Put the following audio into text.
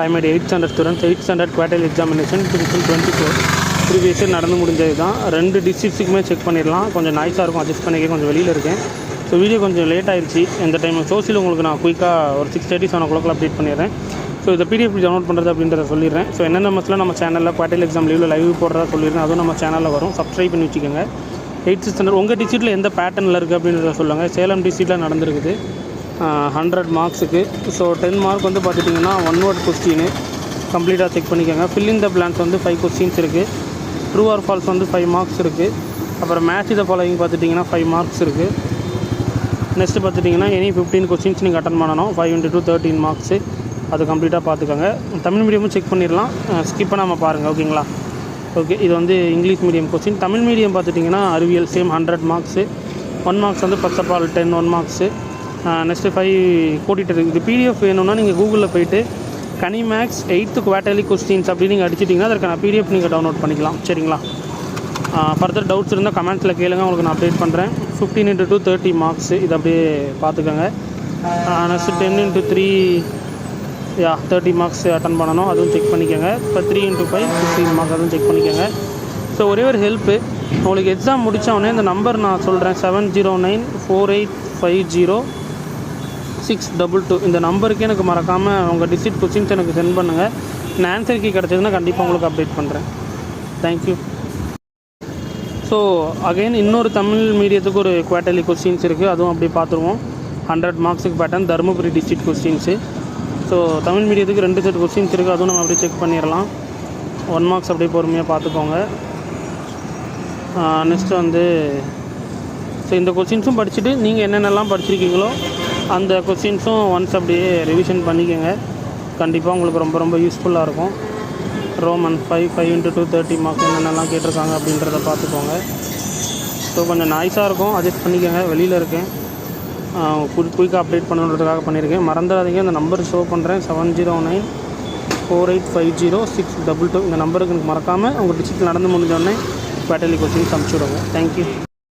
I made 8th standard students, 8th standard quarterly examination 2024. Previous year நடந்து முடிஞ்சது தான். 2 டிஸ்ட்ரிக்ஸுக்குமே check பண்ணிடலாம். கொஞ்சம் நாய்ஸாக இருக்கும், அட்ஜஸ்ட் பண்ணிக்க. கொஞ்சம் வெளியில் இருக்கேன். ஸோ வீடியோ கொஞ்சம் லேட் ஆயிடுச்சு. இந்த டைம் சோசியல் உங்களுக்கு நான் குயிக்காக ஒரு 6:30 7 o'clock அப்டேட் பண்ணிடுறேன். ஸோ இதை பிடிஎஃப் டவுன்லோட் பண்ணுறது அப்படின்றத சொல்லிடுறேன். ஸோ என்னென்ன மஸ்ட்டில் நம்ம சேனலில் குவார்டர்லி எக்ஸாம் லைவ் போடுறதா சொல்லிடுறேன். அதுவும் நம்ம சேனலில் வரும். சப்ஸ்கிரைப் பண்ணி வச்சுக்கோங்க. 8th standard உங்கள் டிஸ்ட்ரிக்ட்டில் எந்த பேட்டர்னில் இருக்குது அப்படின்றத சொல்லுங்கள். சேலம் டிஸ்ட்ரிக்ட்டில் நடந்திருக்குது 100 மார்க்ஸுக்கு. ஸோ 10 மார்க் வந்து பார்த்துட்டிங்கன்னா 1 word கொஸ்டின் கம்ப்ளீட்டாக செக் பண்ணிக்கோங்க. ஃபில்லிங் த பிளான்ஸ் வந்து 5 கொஸ்டின்ஸ் இருக்குது. ட்ரூ ஆர் ஃபால்ஸ் வந்து 5 மார்க்ஸ் இருக்குது. அப்புறம் மேட்ச் த ஃபாலோவிங் பார்த்துட்டிங்கன்னா 5 மார்க்ஸ் இருக்குது. நெக்ஸ்ட்டு பார்த்துட்டிங்கன்னா எனி 15 கொஸ்டின்ஸ் நீங்கள் அட்டன் பண்ணணும். 5 × 2 13 மார்க்ஸு. அது கம்ப்ளீட்டாக பார்த்துக்கோங்க. தமிழ் மீடியமும் செக் பண்ணிடலாம், ஸ்கிப் பண்ணாமல் பாருங்கள். ஓகேங்களா? ஓகே, இது வந்து English medium question. Tamil medium பார்த்துட்டிங்கன்னா அறிவியல் சேம் 100 மார்க்ஸு. 1 மார்க்ஸ் வந்து first of all 10 1 marks. Next 5 கூட்டிகிட்டு இருக்குது. இது பிடிஎஃப் வேணும்னா நீங்கள் கூகுளில் போய்ட்டு கனிமேக்ஸ் 8th குவார்ட்டர்லி கொஸ்டின்ஸ் அப்படின்னு நீங்கள் அடிச்சிட்டிங்கன்னா அதற்கான பிடிஎஃப் நீங்கள் டவுன்லோட் பண்ணிக்கலாம். சரிங்களா? ஃபர்தர் டவுட்ஸ் இருந்தால் கமெண்ட்ஸில் கேளுங்க, உங்களுக்கு நான் அப்டேட் பண்ணுறேன். 15 × 2 30 மார்க்ஸு. இது அப்படியே பார்த்துக்கோங்க. நெக்ஸ்ட்டு 10 × 3 30 மார்க்ஸ் அட்டன் பண்ணணும், அதுவும் செக் பண்ணிக்கோங்க. இப்போ 3 × 5 15 மார்க்ஸ், அதுவும் செக் பண்ணிக்கோங்க. ஸோ ஒரே ஒரு ஹெல்ப்பு, உங்களுக்கு எக்ஸாம் முடித்தவொடனே இந்த நம்பர் நான் சொல்கிறேன் 709485062. இந்த நம்பருக்கு எனக்கு மறக்காமல் உங்கள் டிஸ்ட்ரிக்ட் கொஸ்டின்ஸ் எனக்கு சென்ட் பண்ணுங்கள். நான் ஆன்சர் கீ கிடச்சதுன்னா கண்டிப்பாக உங்களுக்கு அப்டேட் பண்ணுறேன். தேங்க்யூ. ஸோ அகைன் இன்னொரு தமிழ் மீடியத்துக்கு ஒரு குவார்ட்டர்லி கொஸ்டின்ஸ் இருக்குது, அதுவும் அப்படியே பார்த்துருவோம். 100 மார்க்ஸுக்கு pattern Dharmapuri district questions. So Tamil மீடியத்துக்கு 2 செட் கொஸ்டின்ஸ் இருக்குது, அதுவும் நம்ம அப்படியே செக் பண்ணிடலாம். 1 மார்க்ஸ் அப்படியே பொறுமையாக பார்த்துக்கோங்க. நெக்ஸ்ட்டு வந்து ஸோ இந்த கொஸ்டின்ஸும் படிச்சுட்டு நீங்கள் என்னென்னலாம் படிச்சிருக்கீங்களோ அந்த கொஸ்டின்ஸும் ஒன்ஸ் அப்படியே ரிவிஷன் பண்ணிக்கோங்க. கண்டிப்பாக உங்களுக்கு ரொம்ப ரொம்ப யூஸ்ஃபுல்லாக இருக்கும். ரோமன் 5 5 × 2 30 மார்க்ஸ் என்னென்னலாம் கேட்டிருக்காங்க அப்படின்றத பார்த்துக்கோங்க. ஸோ கொஞ்சம் நாய்ஸாக இருக்கும், அட்ஜஸ்ட் பண்ணிக்கோங்க. வெளியில் இருக்கேன், குயிக்காக அப்டேட் பண்ணுறதுக்காக பண்ணியிருக்கேன். மறந்துடாதீங்க, இந்த நம்பர் ஷோ பண்ணுறேன் 709485062. இந்த நம்பருக்கு எனக்கு மறக்காமல் உங்கள் டிஸ்ட்ரிக்ட் நடந்து முடிஞ்சோடனே குவார்ட்டர்லி கொஸ்டின்ஸ் அனுப்பிச்சி விடுங்க. தேங்க்யூ.